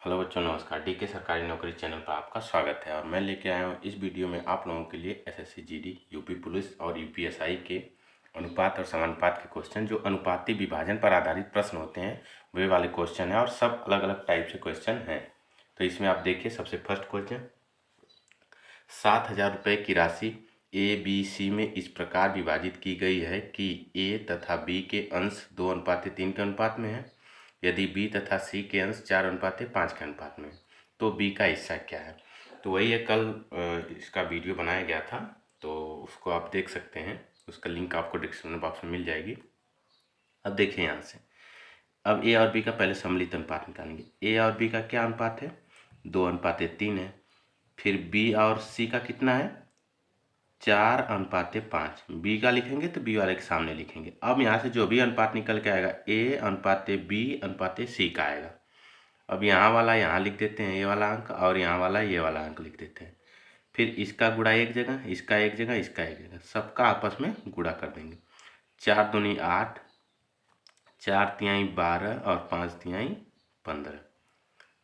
Hello बच्चों, नमस्कार। D के सरकारी नौकरी चैनल पर आपका स्वागत है। और मैं लेके आया हूँ इस वीडियो में आप लोगों के लिए एसएससी जीडी, यूपी पुलिस और यूपीएसआई के अनुपात और समानुपात के क्वेश्चन, जो अनुपाती विभाजन पर आधारित प्रश्न होते हैं, वे वाले क्वेश्चन हैं। और सब अलग अलग टाइप से क्वेश्चन हैं। तो इसमें आप देखिए, सबसे फर्स्ट क्वेश्चन, 7,000 रुपये की राशि ए बी सी में इस प्रकार विभाजित की गई है कि ए तथा बी के अंश 2:3 के अनुपात में है, यदि बी तथा सी के अंश 4:5 के अनुपात में है, तो बी का हिस्सा क्या है। तो वही है, कल इसका वीडियो बनाया गया था, तो उसको आप देख सकते हैं। उसका लिंक आपको डिस्क्रिप्शन बॉक्स में मिल जाएगी। अब देखिए यहाँ से, अब ए और बी का पहले सम्मिलित अनुपात निकालेंगे। ए और बी का क्या अनुपात है? 2:3 है। फिर बी और सी का कितना है? 4:5। बी का लिखेंगे तो बी वाले के सामने लिखेंगे। अब यहाँ से जो भी अनुपात निकल के आएगा, A/B/C का आएगा। अब यहाँ वाला यहाँ लिख देते हैं, ये वाला अंक, और यहाँ वाला ये वाला अंक लिख देते हैं। फिर इसका गुणा एक जगह, इसका एक जगह, इसका एक जगह, सबका आपस में गुणा कर देंगे। 4 दूनी 8, 4 तिहाई 12 और 5 तिहाई 15।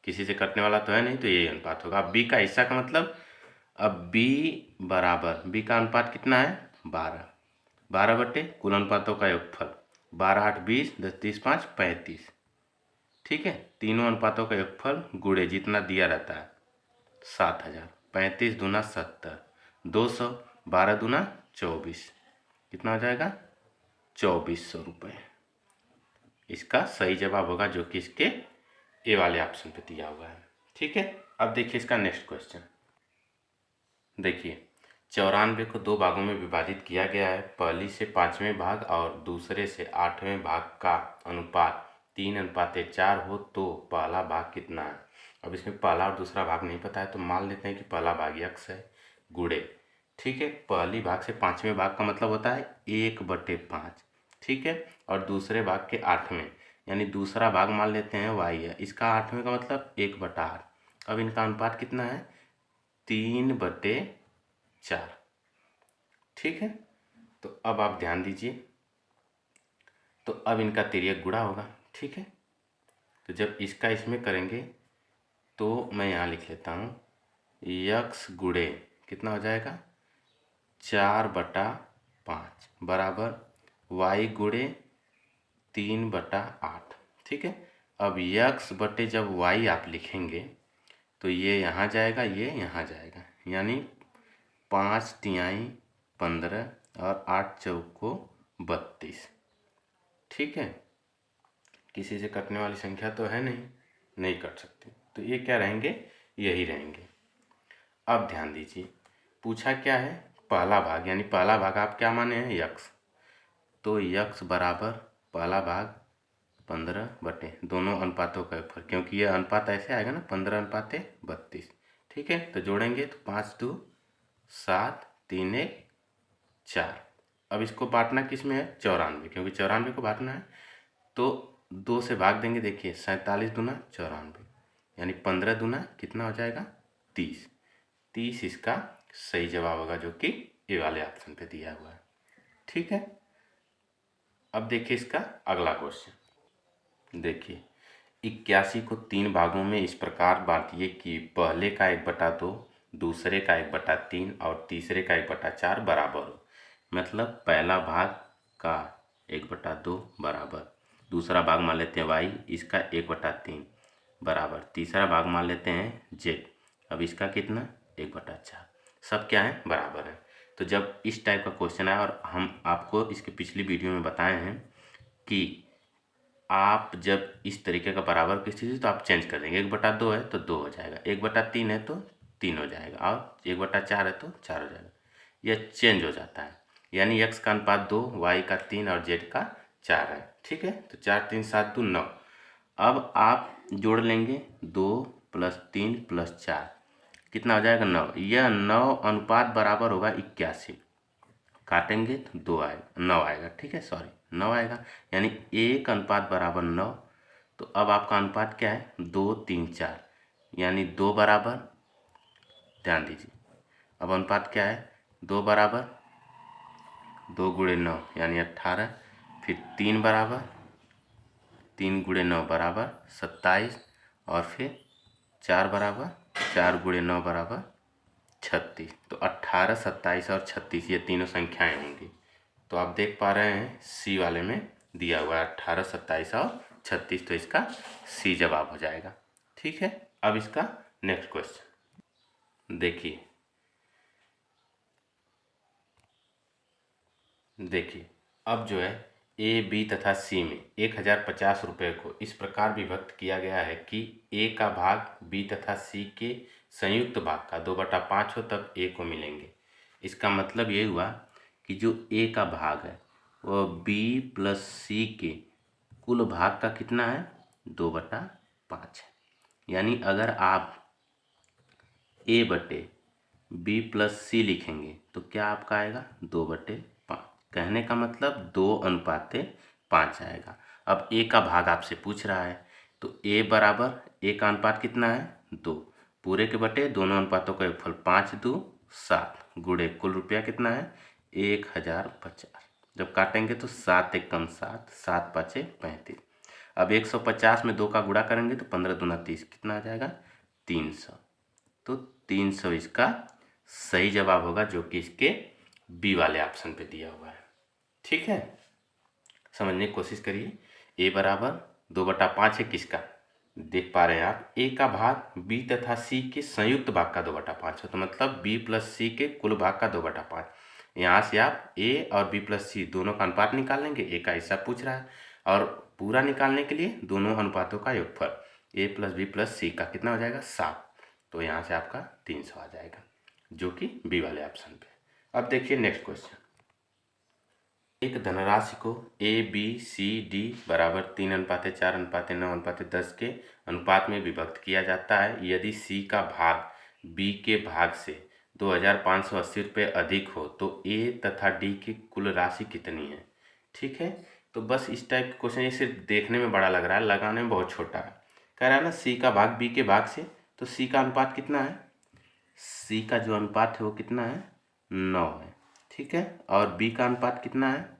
किसी से कटने वाला तो है नहीं, तो यही अनुपात होगा। अब बी का हिस्सा का मतलब, अब बी बराबर, बी का अनुपात कितना है? 12। 12 बटे कुल अनुपातों का योगफल, 12 8 20, 10 30 5 35। ठीक है, तीनों अनुपातों का योगफल गुणे जितना दिया रहता है, 7,000। 35 दूना 70, 200, 12 दूना 24, कितना हो जाएगा? 2400 रुपये। इसका सही जवाब होगा, जो कि इसके ए वाले ऑप्शन पे दिया हुआ है। ठीक है, अब देखिए इसका नेक्स्ट क्वेश्चन। देखिए, 94 को 2 भागों में विभाजित किया गया है। पहली से 5वें भाग और दूसरे से 8वें भाग का अनुपात 3:4 हो तो पहला भाग कितना है। अब इसमें पहला और दूसरा भाग नहीं पता है, तो मान लेते हैं कि पहला भाग x है, गुणे, ठीक है, पहली भाग से 5वें भाग का मतलब होता है 1/5, ठीक है, और दूसरे भाग के 8वें, यानी दूसरा भाग मान लेते हैं y है, इसका 8वें का मतलब 1/8। अब इनका अनुपात कितना है? 3/4। ठीक है, तो अब आप ध्यान दीजिए, तो अब इनका तिर्यक गुणा होगा। ठीक है, तो जब इसका इसमें करेंगे, तो मैं यहाँ लिख लेता हूँ, यक्स गुणे कितना हो जाएगा? 4/5 बराबर वाई गुणे 3/8। ठीक है, अब यक्स बटे जब वाई आप लिखेंगे, तो ये यहाँ जाएगा, ये यहाँ जाएगा, यानी 5 तिहाई 15 और 8 चौको 32। ठीक है, किसी से कटने वाली संख्या तो है नहीं, नहीं कट सकती, तो ये क्या रहेंगे? यही रहेंगे। अब ध्यान दीजिए, पूछा क्या है? पहला भाग, यानी पहला भाग आप क्या माने हैं? यक्स। तो यक्स बराबर पहला भाग 15 बटे दोनों अनुपातों का योगफल, क्योंकि यह अनुपात ऐसे आएगा ना, 15:32। ठीक है, तो जोड़ेंगे तो 5 2 7 3 1 4। अब इसको बांटना किस में है? 94, क्योंकि 94 को बांटना है, तो 2 से भाग देंगे। देखिए, 47 दूना 94, यानी 15 दूना कितना हो जाएगा? 30। 30 इसका सही जवाब होगा, जो कि ए वाले ऑप्शन पे दिया हुआ है। ठीक है, अब देखिए इसका अगला क्वेश्चन। देखिए, 81 को 3 भागों में इस प्रकार बांटिए कि पहले का 1/2, दूसरे का 1/3 और तीसरे का 1/4 बराबर हो। मतलब पहला भाग का 1/2 बराबर, दूसरा भाग मान लेते हैं y, इसका 1/3 बराबर, तीसरा भाग मान लेते हैं z, अब इसका कितना? 1/4। सब क्या है? बराबर है। तो जब इस टाइप का क्वेश्चन आया, और हम आपको इसके पिछली वीडियो में बताए हैं कि आप जब इस तरीके का बराबर की स्थिति, तो आप चेंज कर देंगे। 1/2 है तो 2 हो जाएगा, 1/3 है तो 3 हो जाएगा, और 1/4 है तो 4 हो जाएगा। यह चेंज हो जाता है, यानी x का अनुपात 2, y का 3 और z का 4 है। ठीक है, तो 4 3 7 2 9। अब आप जोड़ लेंगे, 2 + 3 + 4, कितना हो जाएगा? 9। यह 9 अनुपात बराबर होगा 81। काटेंगे तो 2 आएगा, 9 आएगा। ठीक है, सॉरी, 9 आएगा, यानी 1 बराबर 9। तो अब आपका अनुपात क्या है? 2 3 4, यानी 2 बराबर, ध्यान दीजिए, अब अनुपात क्या है? 2 बराबर 2 × 9 यानी 18, फिर 3 बराबर 3 × 9 बराबर 27, और फिर 4 बराबर 4 गुणे 9 बराबर 36। तो 18, 27 और 36 ये तीनों संख्याएं होंगी। तो आप देख पा रहे हैं सी वाले में दिया हुआ है 18, 27 और 36, तो इसका सी जवाब हो जाएगा। ठीक है, अब इसका नेक्स्ट क्वेश्चन देखिए। अब जो है ए, बी तथा सी में 1050 रुपये को इस प्रकार विभक्त किया गया है कि ए का भाग बी तथा सी के संयुक्त भाग का 2/5 हो, तब ए को मिलेंगे। इसका मतलब ये हुआ कि जो ए का भाग है वो बी प्लस सी के कुल भाग का कितना है, 2/5 है। यानी अगर आप ए बटे बी प्लस सी लिखेंगे तो क्या आपका आएगा, 2/5। कहने का मतलब 2:5 आएगा। अब ए का भाग आपसे पूछ रहा है तो ए बराबर ए का अनुपात कितना है, 2, पूरे के बटे दोनों अनुपातों का योगफल 5 2 7 गुणे कुल रुपया कितना है, 1050। जब काटेंगे तो 7 एकम 7, 7 पाँचे 35। अब 150 में 2 का गुणा करेंगे तो 15 दूना 30, कितना आ जाएगा, 300। तो 300 इसका सही जवाब होगा, जो कि इसके बी वाले ऑप्शन पे दिया हुआ है। ठीक है, समझने की कोशिश करिए। ए बराबर 2/5 है किसका, देख पा रहे हैं आप, ए का भाग बी तथा सी के संयुक्त भाग का 2/5 है, तो मतलब बी प्लस सी के कुल भाग का 2/5। यहाँ से आप ए और बी प्लस सी दोनों का अनुपात निकाल लेंगे। ए का हिस्सा पूछ रहा है और पूरा निकालने के लिए दोनों अनुपातों का योगफल ए प्लस बी प्लस सी का कितना हो जाएगा, 7। तो यहाँ से आपका 300 आ जाएगा, जो कि बी वाले ऑप्शन पे। अब देखिए नेक्स्ट क्वेश्चन। एक धनराशि को ए बी सी डी बराबर 3:4:9:10 के अनुपात में विभक्त किया जाता है। यदि सी का भाग बी के भाग से 2580 रुपये अधिक हो तो ए तथा डी की कुल राशि कितनी है। ठीक है, तो बस इस टाइप के क्वेश्चन, ये सिर्फ देखने में बड़ा लग रहा है, लगाने में बहुत छोटा है। कह रहा है ना सी का भाग बी के भाग से, तो सी का अनुपात कितना है, सी का जो अनुपात है वो कितना है, 9 है। ठीक है, और बी का अनुपात कितना है,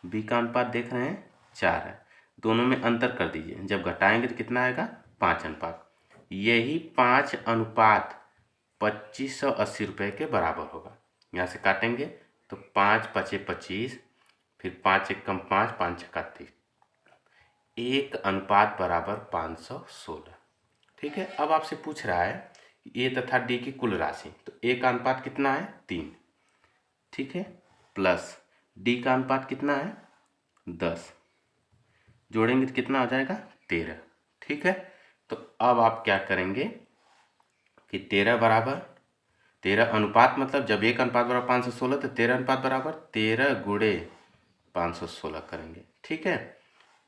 बी का अनुपात देख रहे हैं 4 है। दोनों में अंतर कर दीजिए, जब घटाएंगे तो कितना आएगा, 5 अनुपात। यही 5 अनुपात 2580 रुपये के बराबर होगा। यहाँ से काटेंगे तो 5 5 25, फिर 5 एकम 5, 5 छक्का 30, 1 अनुपात बराबर 516। ठीक है, अब आपसे पूछ रहा है ए तथा डी की कुल राशि, तो ए का अनुपात कितना है, 3। ठीक है, प्लस डी का अनुपात कितना है, 10, जोड़ेंगे तो कितना हो जाएगा, 13। ठीक है, तो अब आप क्या करेंगे कि 13 बराबर 13 अनुपात, मतलब जब एक अनुपात बराबर 516 तो 13 अनुपात बराबर 13 गुणे 516 करेंगे। ठीक है,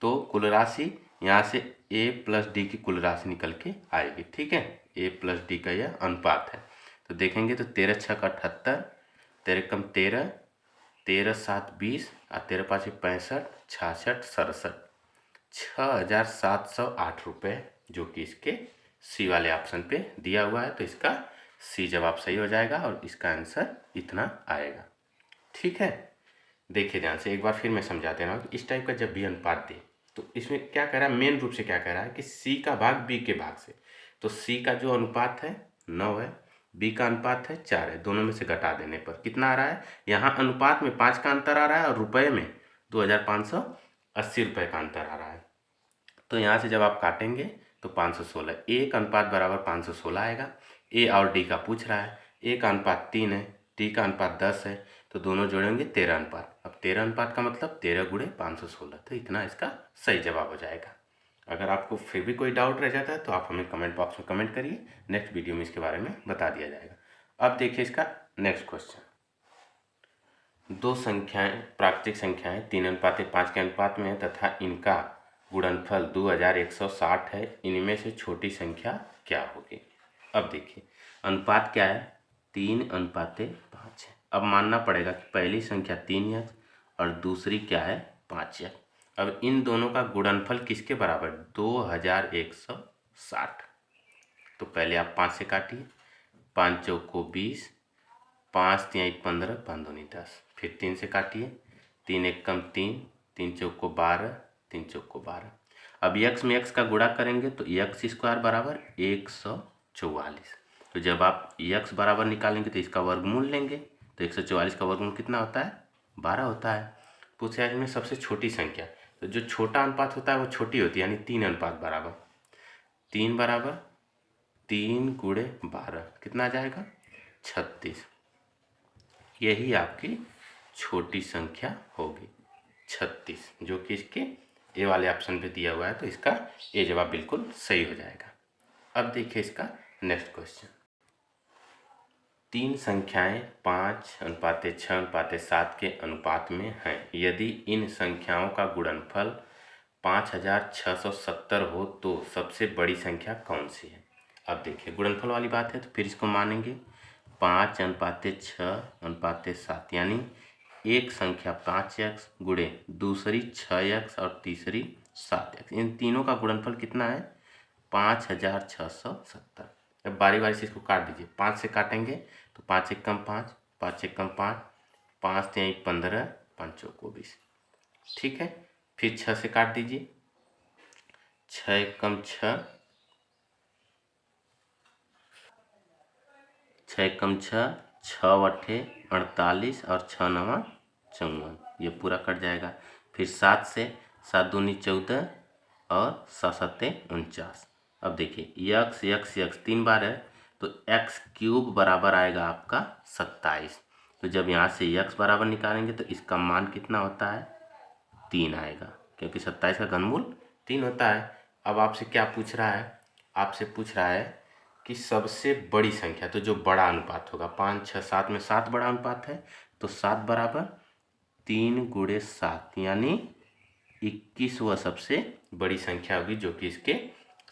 तो कुल राशि यहाँ से ए प्लस डी की कुल राशि निकल के आएगी। ठीक है, ए प्लस डी का यह अनुपात है। तो देखेंगे तो 13 छक्का 78, 13 कम 13, 13 7 20 और 13 5 65, 66 67, 6708 रुपये, जो कि इसके सी वाले ऑप्शन पे दिया हुआ है। तो इसका सी जवाब सही हो जाएगा और इसका आंसर इतना आएगा। ठीक है, देखिए ध्यान से, एक बार फिर मैं समझा दे रहा हूँ। इस टाइप का जब भी अनुपात दे तो इसमें क्या कह रहा है, मेन रूप से क्या कह रहा है कि सी का भाग बी के भाग से, तो सी का जो अनुपात है 9 है, बी का अनुपात है 4 है, दोनों में से घटा देने पर कितना आ रहा है, यहाँ अनुपात में 5 का अंतर आ रहा है और रुपये में 2580 रुपये का अंतर आ रहा है। तो यहाँ से जब आप काटेंगे तो 516, ए का अनुपात बराबर 516 आएगा। ए और डी का पूछ रहा है, ए का अनुपात 3 है, डी का अनुपात 10 है, तो दोनों जोड़ेंगे 13 अनुपात। अब 13 अनुपात का मतलब 13 गुणे 516, तो इतना इसका सही जवाब हो जाएगा। अगर आपको फिर भी कोई डाउट रह जाता है तो आप हमें कमेंट बॉक्स में कमेंट करिए, नेक्स्ट वीडियो में इसके बारे में बता दिया जाएगा। अब देखिए इसका नेक्स्ट क्वेश्चन। दो संख्याएं, प्राकृतिक संख्याएं 3:5 के अनुपात में है तथा इनका गुणनफल 2160 है, इनमें से छोटी संख्या क्या होगी। अब देखिए अनुपात क्या है, 3:5 है। अब मानना पड़ेगा कि पहली संख्या 3 है और दूसरी क्या है, 5 है। अब इन दोनों का गुणनफल किसके बराबर, 2160। तो पहले आप 5 से काटिए, 5 चौको 20, 5 तिहाई 15, 5 दूनी 10, फिर 3 से काटिए, 3 एकम 3, 3 चौको 12, 3 चौको 12। अब यक्स में यक्स का गुणा करेंगे तो यक्स स्क्वायर बराबर 100 144। तो जब आप x बराबर निकालेंगे तो इसका वर्गमूल लेंगे, तो 144 का वर्गमूल कितना होता है? 12 होता है। पूछा है में सबसे छोटी संख्या, तो जो छोटा अनुपात होता है वो छोटी होती है, यानी 3 अनुपात बराबर 3 बराबर 3 गुणे 12 कितना आ जाएगा? 36। यही आपकी छोटी संख्या होगी 36, जो कि इसके ए वाले ऑप्शन पे दिया हुआ है, तो इसका ए जवाब बिल्कुल सही हो जाएगा। अब देखिए इसका नेक्स्ट क्वेश्चन। 3 संख्याएं 5:6:7 के अनुपात में हैं। यदि इन संख्याओं का गुणनफल 5670 हो तो सबसे बड़ी संख्या कौन सी है? अब देखिए गुणनफल वाली बात है तो फिर इसको मानेंगे 5:6:7, यानी एक संख्या 5x गुणे दूसरी 6x और तीसरी 7x, इन तीनों का गुणनफल कितना है? 5670। अब बारी बारी से इसको काट दीजिए। 5 से काटेंगे तो 5 एकम 5, 5 एकम 5, 5 3 15, 5 चौको 20। ठीक है, फिर 6 से काट दीजिए। 6 एकम 6, 6 एकम 6, 6 अट्ठे 48 और 6 नवा 54, ये पूरा कट जाएगा। फिर 7 से 7 दूनी 14 और 7 सत्ते 49। अब देखिए यक्स यक्स यक्स 3 बार है तो एक्स क्यूब बराबर आएगा आपका 27। तो जब यहाँ से यक्स बराबर निकालेंगे तो इसका मान कितना होता है? 3 आएगा, क्योंकि 27 का घनमूल 3 होता है। अब आपसे क्या पूछ रहा है? आपसे पूछ रहा है कि सबसे बड़ी संख्या, तो जो बड़ा अनुपात होगा 5 6 7 में 7 बड़ा अनुपात है, तो 7 बराबर 3 गुणे 7, यानी 21 वह सबसे बड़ी संख्या होगी, जो कि इसके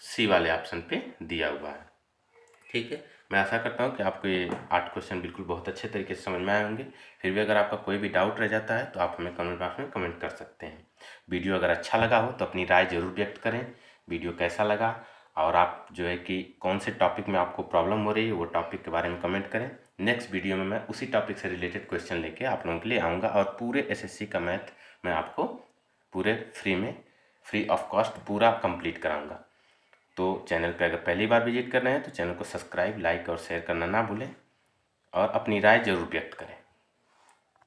सी वाले ऑप्शन पे दिया हुआ है। ठीक है, मैं आशा करता हूँ कि आपको ये 8 क्वेश्चन बिल्कुल बहुत अच्छे तरीके से समझ में आए होंगे। फिर भी अगर आपका कोई भी डाउट रह जाता है तो आप हमें कमेंट बॉक्स में कमेंट कर सकते हैं। वीडियो अगर अच्छा लगा हो तो अपनी राय जरूर व्यक्त करें। वीडियो कैसा लगा और आप जो है कि कौन से टॉपिक में आपको प्रॉब्लम हो रही है वो टॉपिक के बारे में कमेंट करें। नेक्स्ट वीडियो में मैं उसी टॉपिक से रिलेटेड क्वेश्चन लेके आप लोगों के लिए आऊँगा और पूरे SSC का मैथ मैं आपको पूरे फ्री ऑफ कॉस्ट पूरा कंप्लीट कराऊंगा। तो चैनल पे अगर पहली बार विजिट कर रहे हैं तो चैनल को सब्सक्राइब, लाइक और शेयर करना ना भूलें और अपनी राय जरूर व्यक्त करें।